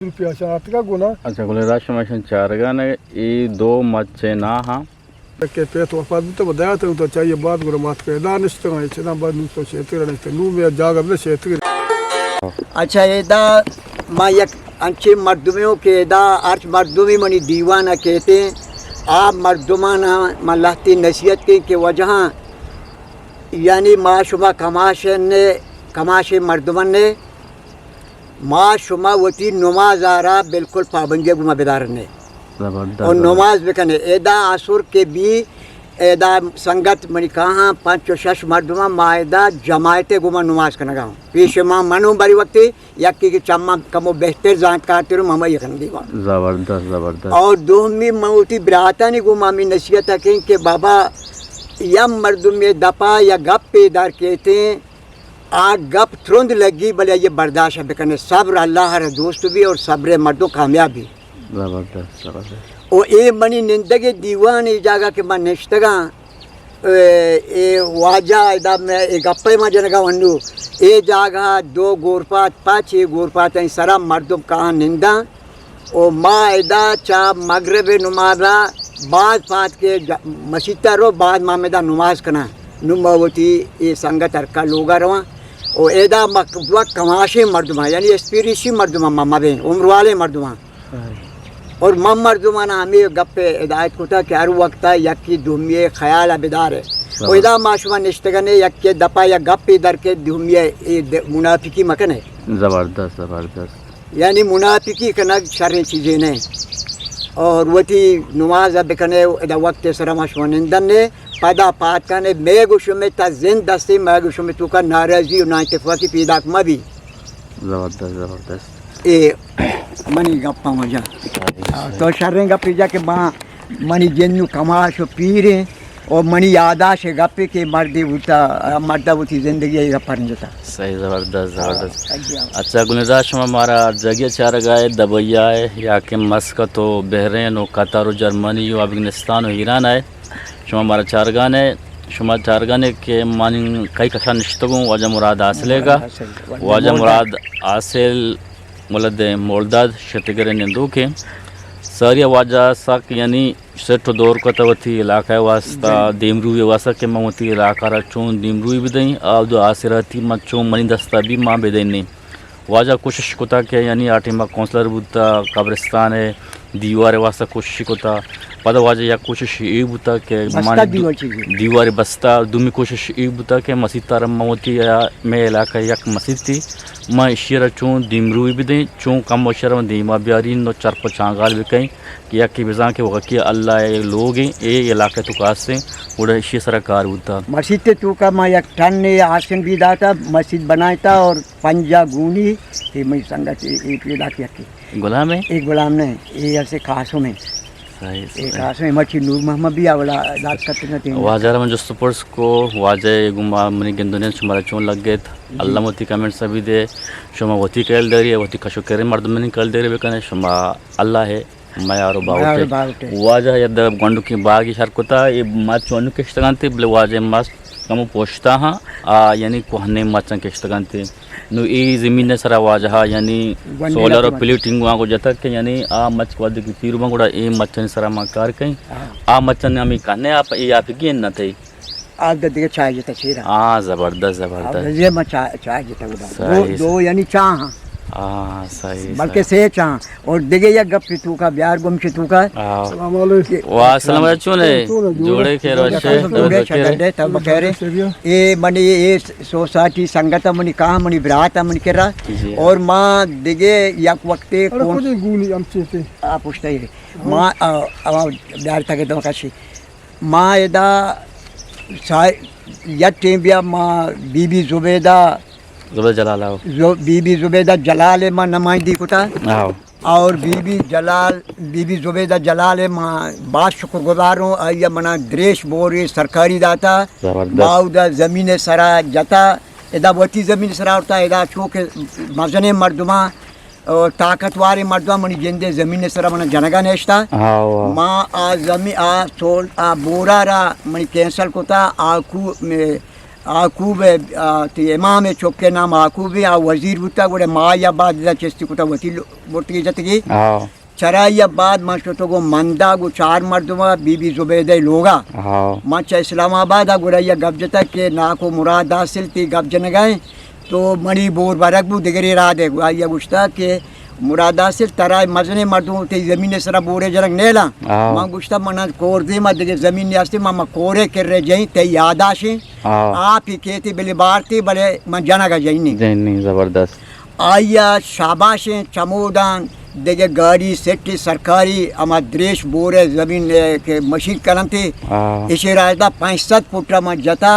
रुपया चाहत का गुना अच्छा गुले राशमशन चारगा ने ये दो मच्छे ना हाँ के पे तो पाद तो बताया तो चाहिए बात गुरु मात के दानिश तो है चना बाद नु तो क्षेत्र ने तो नु में जागा में क्षेत्र अच्छा एदा मायक अंचे मर्दुमियों के एदा अर्च मर्दुमी मनी दीवाना कहते हैं आप मर्दुमाना मल्लाती नसीहत के वजह यानी माशुमा कमाशे मर्दुमन ने माशुमा वती नमाज आरा बिल्कुल पाबंदी गुमा बेदार ने और नमाज बेकने एदा आसुर के भी एदा संगत मनी कहाँ पांच शश मर्दुमा मायदा जमायते गुमा नमाज करना गाँव पीछे माँ मनु बड़ी वक्ती यक्की की चम्मा कमो बेहतर जानकार रू ममा यखन दीवा जबरदस्त और दोमी मऊती ब्राता नहीं गुमा मी नसीहत है कि बाबा यम मर्दुम में दपा या गप पेदार कहते हैं आ गप तुरंत लगी भले ये बर्दाश्त है करने सब्र अल्लाह हर दोस्त भी और सब्र मर्दों कामयाबी जबरदस्त ओ ए मनी निंदगे दीवान ए जागा के मन निष्ठगा ए वाजा इदा में ए गप्पे में जनगा वन्नु ए जागा दो गोरपात पाँच ए गोरपात ऐ सरा मर्दों कहाँ निंदा ओ माँ इदा चा मगरब नुमारा बाद पात के मसीता रो बाद मामेदा नमाज करना नुमावती ये संगत अरका लोगा रवा ओ एदा मकबूत कमाशे मर्दुमा यानी एस्पिरिशी मर्दुमा मामा बे उम्र वाले मर्दुमा और मम मर्दुमा ना हमें गप्पे हिदायत कोता कि हर वक्त यक्की दुमिये ख्याल बेदार है ओ एदा माशुमा निश्तगने यक्के दपा या गप्पे दर के दुमिये मुनाफिकी मकन है जबरदस्त यानी मुनाफिकी कना शर्री चीज़ें ने और वती नमाज अब कने एदा वक्त सरमाश वनिंदन ने पैदा पात कने मेगुशु में तजिन दस्ती मेगुशु में तुका नाराजी और ना इत्तेफाकी पैदा मबी जबरदस्त ए मनी गप्पा मजा तो शर्रें गप्पी जाके माँ मनी जन्नू कमाश पीरे और मनी यादाश गप्पे के मर्दा उठी जिंदगी ये गप्पा नहीं जाता सही जबरदस्त अच्छा गुलराज हमारा जगह चार गाय दबैया है या कि मस्कत हो बहरीन हो कतर हो जर्मनी हो अफगानिस्तान हो ईरान है शुमा हमारा चारगाने शुमा चारगाने के मान कई कशा निश्तगों वाजा मुराद हासिलेगा वाजा मुराद हासिल मुलद मोलदाद शतगर निंदू के सारी वाजा सक यानी सेठ दौर को तवती इलाका वास्ता दीमरू वासा के मवती इलाका चून दीमरू भी दई अब जो आसिरती मत चून मनी दस्ता भी माँ बेदई नहीं वाजा कोशिश कोता के यानी आटे माँ कौंसलर बुता कब्रिस्तान है दीवार वास्ता कोशिश कोता पता वाजा या कोशिश ये बुता के दीवार बस्ता दुमी कोशिश ये बुता के मस्जिद तारम मवती या में इलाका यक मस्जिद थी माँ इशिरा चूँ दीमरू भी दई चूँ कम शर्म दीमा ब्यारी नो चरप चांगाल भी कहीं कि या कि बिजा के वक़ी अल्लाह लोग हैं ये इलाके तो कासे उड़ा इसी सरकार होता मस्जिद तो का माँ एक टन ने आसन भी दाता मस्जिद बनाया था और पंजा गूनी ये मैं संगत एक इलाके की गुलाम है एक गुलाम ने ये ऐसे खासों में एक खास में मच्छी नूर मोहम्मद भी आवला दाद करते थे वाजार में जो सुपर्स को वाजे गुमा मनी गेंदोने शुमारा चोन लग गए अल्लाह मोती कमेंट सभी दे शुमा वती कल दे रही है वती कशो करे मर्द में कल दे रहे बेकने शुमा अल्लाह है मैं यारो बावटे वाजा यद गंडू की बागी शरकोता ये मत चोनु के इश्तगानते बले वाजे मस्त कमो पोछता हाँ यानी कोहने मचन के इश्तगानते नु ई ज़मीन ने सरा वाजहा यानी सोलर और प्लेटिंग वहाँ को जता के यानी आ मच वाद की तीर मंगुड़ा ए मचन सरा मकार कहीं आ मचन हमें कहने आप ये आप की न थे आज दे चाय जता छेरा हाँ जबरदस्त ये म चाय जता दो यानी चाह हाँ सही बल्कि से चाह और दिगे या गप तू का बिहार गुम से तू का वाह सलाम चुने जोड़े के रोशे तब कह ये मनी ये सोसाइटी संगत मनी कहाँ मनी बरात मनी कर रहा और माँ दिगे या वक्त आप पूछते ही माँ बिहार तक तो काशी माँ एदा या टेबिया माँ बीबी जुबेदा बीबी जुबेदा जलाल माँ नमाइंदी कुता और बीबी जुबेदा जलाल माँ बात शुक्रगुजार हूँ आइया मना द्रेश बोरे सरकारी दाता बाउदा ज़मीन सरा जता एदा वती ज़मीन सरा होता एदा चूँकि मजने मर्दमा और ताकतवार मर्दमा मनी जिंदे ज़मीन सरा मना जनगा नेश्ता माँ आ ज़मीन आ सोल आ बोरा रा मनी कैंसल कोता आकू में आकूब ते इमाम चौके नाम आकूब आ वजीर बुता गोड़े मायाबाद चेस्ती कुटा वती जतगी हाँ चराइयाबाद मास्टर तो गो मंदा गो 4 मर्दमा बीबी जुबैदे लोगा हाँ माचा इस्लामाबाद गुड़ैया गब्जता के ना को मुराद हासिल थी गब्जन गए तो मणि बोर बरकबू दिगरी रा दे आइया गुश्ता के मुराद हासिल तराय मजने मर्दों ते जमीन सरा बोरे जरंग नेला मां गुश्ता मना कोर दे मत के जमीन यास्ते मामा कोरे कर रहे जई ते यादाशी आप ही कहती बले बारती बले मन जाना का जई नहीं जबरदस्त आइया शाबाशें चमोदान देखे गाड़ी सेट्टी सरकारी अमा द्रेश बोरे जमीन के मशीन करम थे इसे राजदा 65 फुट में जता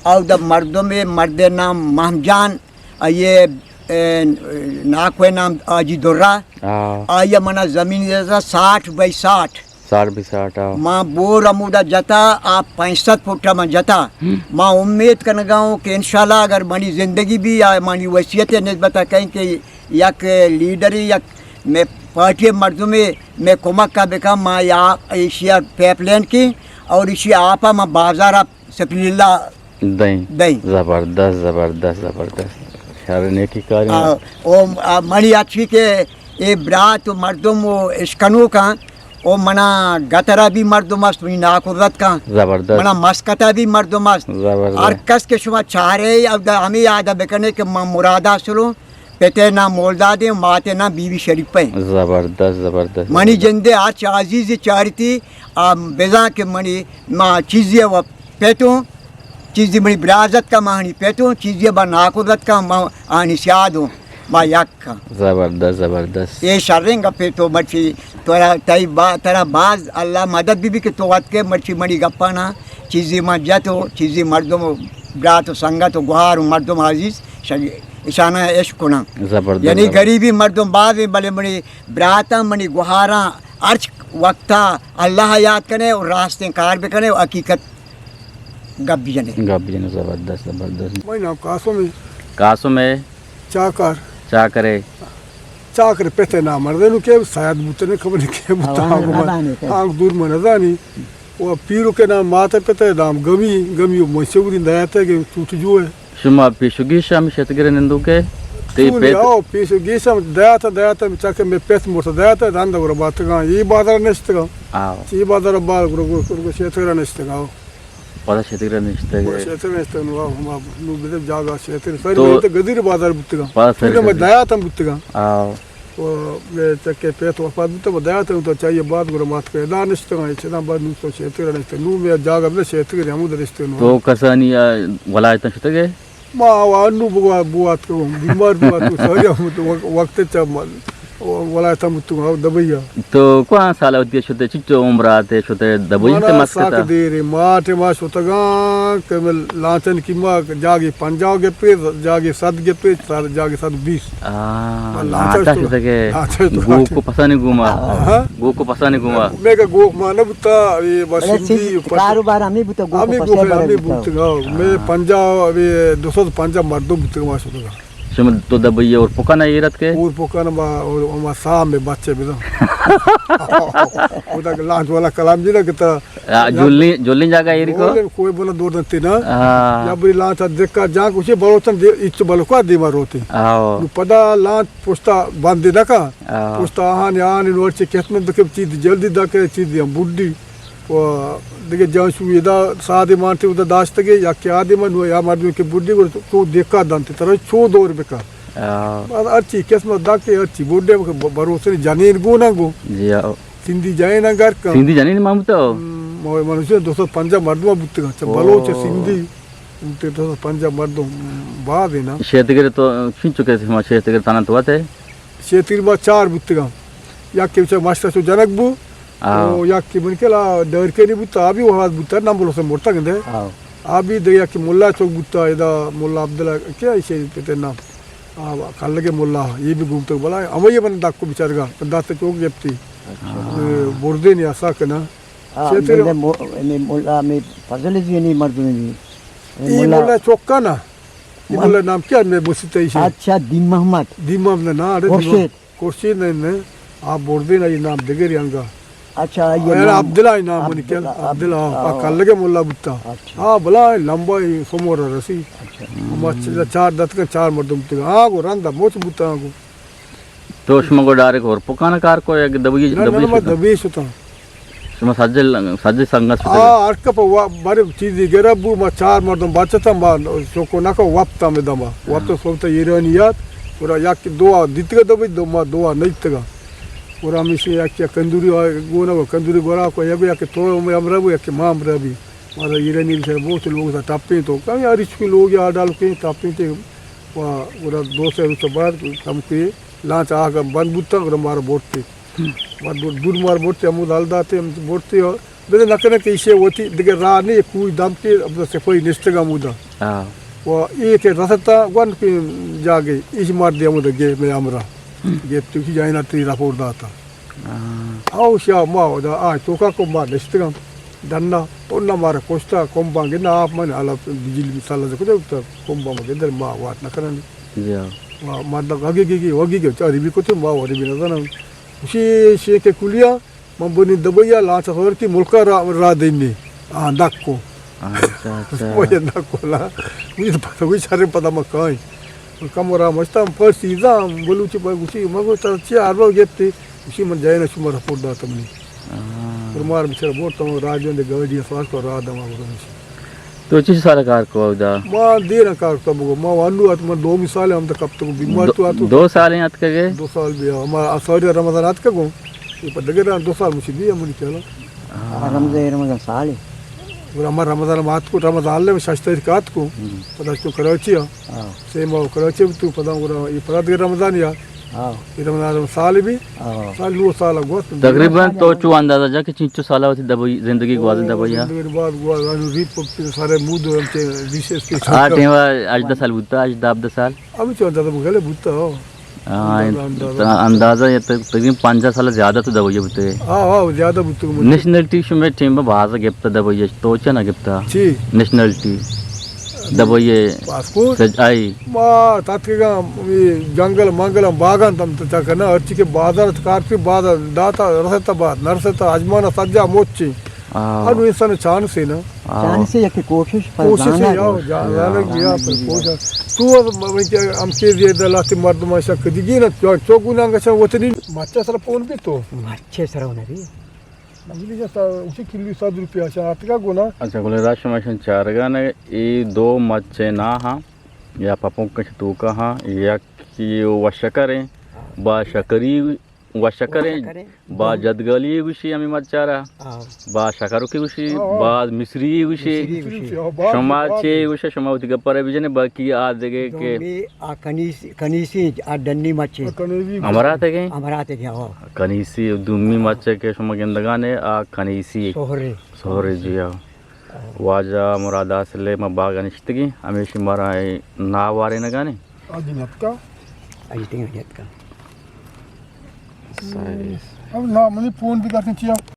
और द मर्दों में मर्द नाम महमजान ये नाकवे नाम आजी दुर्रा आया मना जमीन जैसा 60 बाई 60 माँ बोर अमुदा जता आप 65 फुट में जता माँ उम्मीद करना गाँव कि इंशाल्लाह अगर मनी जिंदगी भी या मानी वसीयत नस्बत कहीं कि यक लीडरी यक मैं पार्टी मर्दों में मैं कुमक का बेका माँ या एशिया पाइपलाइन की और इसी आपा माँ बाजार आप सफीला दई जबरदस्त जबरदस्त जबरदस्त खैर नेकी कार्य ओ मणि अच्छी के ए ब्रात मर्दों वो इश्कनों का ओ मना गतरा भी मर्दों मस्त नाकुरत का जबरदस्त मना मस्कता भी मर्दों मस्त और कस के शुमा चाह रहे अब हमें याद बेकने के मुरादा सुनो पेटे ना मोलदा दे माते ना बीवी शरीफ पे जबरदस्त जबरदस्त मनी जिंदे आज आजीज चाहती बेजा के मनी माँ चीज़ें व पेटो चीज़ें बड़ी बिराजत का मानी पेटो चीज़ें बा नाकुरत का माँ आनी सियाद हो माँ यक का जबरदस्त जबरदस्त ये शर्रेंगा पेटो मच्छी तोरा तई बा तेरा बाज अल्लाह मदद भी के तो के मच्छी मनी गप्पा ना चीज़ें माँ जतो चीज़ें मर्दों ब्रात संगत गुहार मर्दों अजीज इशाना इश्कुना जबरदस्त यानी गरीबी मर्दों बाद में बड़े बड़ी ब्राता मनी गुहारा अर्च वक्ता अल्लाह याद करे और रास्ते कार भी करे और हकीकत गप जने जबरदस्त जबरदस्त मैं नाम कासो में चा करे पेते ना मर्दे नु के शायद बुतने खबर नहीं के बुता आंख दूर में नजानी वो पीरो के नाम माते पेते नाम गमी मशहूरी दयाते के टूट जो है शुमा पिशुगिशा में शेतगिरे निंदुके ते पे आओ पिशुगिशा दयाता में चाके में पेट मोटा दयाता दांदा गुरा बात का ये बाजार नष्ट का ये बाजार बाल गुरा शेतगिरा नष्ट का पता शेतगिरा नष्ट नु बेदे जागा शेतगिरा सर तो गदीर बाजार बुत्तगा फिर मैं दयाता बुत्तगा वो ये चके पेट वापस बुत्ता दयाता तो चाहिए बात गुरा मात के दानिष्ट का इतना बात नु तो शेतगिरा नष्ट नु में जागा में शेतगिरा हम उधर नष्ट नु तो कसानी वलायत शेतगे माँ वानु बुआत को बीमार बुआत को सही हम तो वक्त चम वाला तम तू आओ दबैया तो कौन साल होती है छोटे चिट्टो उम्र आते छोटे दबैया ते मस्कता साक दे रे माटे मा छोटगा केवल लाचन की माँ जागे पंजाब के पे जागे 7 के पे जागे 7:20 लाचा छोटे गो को पता नहीं घुमा मैं का गो माने बुता ये बसिंदी कारोबार हमें बुता गो हमें बुता मैं पंजाब ये 250 मर्दों बुता मा छोटगा शुम तो दबैया और पुकाना ये रत के और पुकाना बा और हमारा साम में बच्चे भी तो उधर लांच वाला कलाम जी ना कितना जुल्ली जागा ये को कोई बोला दो दिन तीन या बड़ी लांच देखा जा कुछ बलोचन इच्छ बलोका दीवार होती पदा लांच पुस्ता बांधी दका पुस्ता आहान नोट किस्मत दके चीज जल्दी दके चीज हम बुड्ढी वो देखिए जांचू इधर सादे मानते उधर दाश्त के या क्या दे मन या मर्दों के बुड्ढी को तो देखा दांते तरह 2 रुपए का अच्छी किस्मत दाके अच्छी बुड्ढे भरोसे जाने गुना गो सिंधी जाए ना घर का सिंधी जाने मामू तो मनुष्य 250 मर्दों बुत्ते का बलोच सिंधी उनते 250 मर्दों बाद है ना शेतगिरे तो खींच चुके थे शेतगिरे ताना तो आते शेतगिरे में 4 बुत्ते का या के मास्टर सो जनक बु ओ या कि मन केला डर के नहीं बुता अभी वहां बुता नाम बोलो से मोटा गंदे अभी दया कि मुल्ला चौक बुता इदा मुल्ला अब्दुल्ला क्या इसे तेरे नाम कल के मुल्ला ये भी घूमते बोला हम ये बन दाक को बिचारगा दाते चौक जप्ती बोर्दे नहीं आसा करना में मुल्ला में फजल जी नहीं मर्द नहीं ये मुल्ला चौक का ना ये मुल्ला नाम क्या मैं बुसते इसे अच्छा दीम मोहम्मद ना अरे खुर्शीद नहीं आप बोर्दे ना ये नाम देगे रियांगा अच्छा ये यार नाम- अब्दुल्ला नाम मनी क्या अब्दुल्ला कल के मुल्ला बुत्ता हाँ बला लंबा ही सोमोर रसी हम चार दत के चार मर्दम ते हाँ को रंदा मोच बुत्ता को तो उसमें को डायरेक्ट और पुकाना कार को एक दबी ना दबी सुता उसमें सज्जे संगत हाँ अर्क पर बारे चीज़ गेरबू मा चार मर्दम बचता मा चोको ना को वापता में दमा वापस सोचता ये रहनी याद पूरा याक दो दित के दबी दो मा दो नहीं तगा पूरा मिसे याक क्या कंदूरी गोना को कंदूरी गोरा को याक तो में अमरबू याक माम रबी मारा ये रहनी से बहुत लोग था टापे तो कहीं यार इसके लोग यार डाल के टापे थे वहाँ पूरा दो से उसके बाद हम के लांच आकर बंद बुत्ता और हमारा बोटते दूर मार बोटते हम डाल दाते हम बोटते और बेटे नकने के इसे होती देखे रानी कोई दाम के अब से कोई निष्ठगा मुदा वो एक रसता वन के जागे इस मार दिया मुदा गे में हमरा गे तो की जाए ना तेरी रापोर्ट दाता आओ शाह माँ दा आ तो का को मार निष्ठगा दन्ना तो ना मारा कोस्टा कोम्बांगे ना आप मन आला बिजली मिसाल से कुछ तो कोम्बांगे इधर माँ वाट नकने मतलब वगी के चारी भी कुछ माँ वाली भी नजर ना उसी शेख के कुलिया मम्बनी दबैया लाच और की मुल्का रा देनी हाँ दाक को वो ये दाक को ला मुझे तो पता कोई सारे पता मत कहीं कमरा मस्ता पर सीधा बोलूँ ची पर उसी मगो तो ची आरो गेपते उसी मन जाए ना शुमार रिपोर्ट दा तुमने और मार बिचारा बहुत तुम राजन दे गवड़ी स्वास्थ्य को राह दमा बोलूँ तो चीज सारा कार को उदा माँ दे ना कार तब को माँ वालू आत माँ 2 साल हम तक कब तक बीमार तो आतो 2 साल यहाँ तक गए 2 साल भी हमारा सौदी रमजान आत का गो ये पर लगे रहा 2 साल मुझे दिया मुझे चला रमजान साल और हमारा रमजान मात को रमजान ले शास्त्री कात को पता तो कराची से माँ कराची तू पता हो ये पता दे रमजान या ये रमजान साल भी साल 2 साल गो तकरीबन तो चु अंदाजा जा कि 5 साल होती दबई जिंदगी गवाज दबैया बाद गो रिप सारे मुंह दो हमसे विशेष के आ टेवा आज 10 साल बुता आज 10 साल अभी तो दादा गले बुता हो अंदाजा ये तकरीबन 5 साल ज्यादा तो दबैया बुते हाँ ज्यादा बुता नेशनलिटी शुमे टीम भाषा गिफ्ता दबैया तो च ना गिफ्ता जी नेशनलिटी दबैया पासपोर्ट आई माँ तात्विका जंगल मंगल बागान तम तो चकना अर्ची के बाजार कारपी बाजार दाता रसता बाद नरसता अजमाना सज्जा मोची अब इंसान चांस से ना चांस से यके कोशिश है यार जाने की यार पर कोशिश तू अब क्या हम के दिए दलाती मर्द माशा कदिगी ना चौगुना का वो तो नहीं मच्चा सर फोन भी तो अच्छे सर होना भी नजली जैसा उसी किलो 7 रुपया चाहत का गुना अच्छा बोले राष्ट्रमशन चारगा ने ये 2 मच्छे ना हाँ या पपों के तू का हाँ या कि वशकरें बा शकरी वशकरें बा जदगली गुशी हमें मच्छारा बा शकारू की गुशी बा मिस्री गुशी समाचे गुशी समावती का पर विजय ने बाकी आज देखे के कनीसी आ डन्नी मच्छी हमारा थे के हो कनीसी दुम्मी मच्छे के समा गेंदगा ने आ कनीसी सोहरे जी आ वाजा मुरादा सले म बाग अनिश्तगी हमेशा मारा नावारे न गाने अजिनत का अजिनत का अब ना मुझे फोन भी करते चाहिए